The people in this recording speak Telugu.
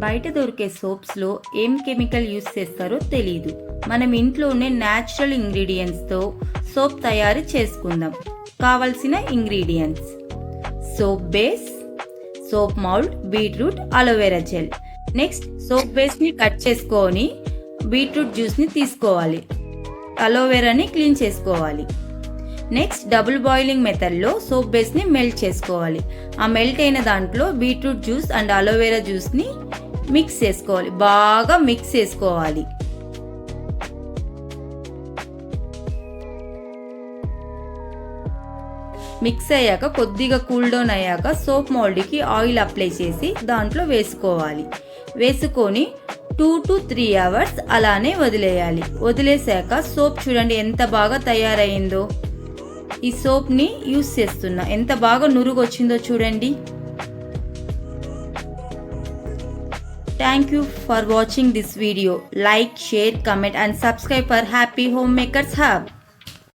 బయట దొరికే సోప్స్లో ఏం కెమికల్ యూస్ చేస్తారో తెలీదు. మనం ఇంట్లోనే న్యాచురల్ ఇంగ్రీడియంట్స్తో సోప్ తయారు చేసుకుందాం. కావలసిన ingredients: soap base, soap mould, beetroot, aloe vera gel. Next soap బేస్ని కట్ చేసుకొని బీట్రూట్ జ్యూస్ని తీసుకోవాలి. అలోవెరాని క్లీన్ చేసుకోవాలి. నెక్స్ట్ డబుల్ బాయిలింగ్ మెథడ్లో సోప్ బేస్ని మెల్ట్ చేసుకోవాలి. ఆ మెల్ట్ అయిన దాంట్లో బీట్రూట్ జ్యూస్ అండ్ అలోవెరా జ్యూస్ని మిక్స్ చేసుకోవాలి. బాగా మిక్స్ చేసుకోవాలి. మిక్స్ అయ్యాక కొద్దిగా కూల్ డౌన్ అయ్యాక సోప్ మౌల్డ్కి ఆయిల్ అప్లై చేసి దాంట్లో వేసుకోవాలి. వేసుకొని 2 to 3 hours అలానే వదిలేయాలి. వదిలేసాక సోప్ చూడండి ఎంత బాగా తయారైందో. ఈ సోప్ని యూస్ చేస్తున్నా, ఎంత బాగా నురుగు వచ్చిందో చూడండి. Thank you for watching this video. Like, share, comment and subscribe for happy home makers hub.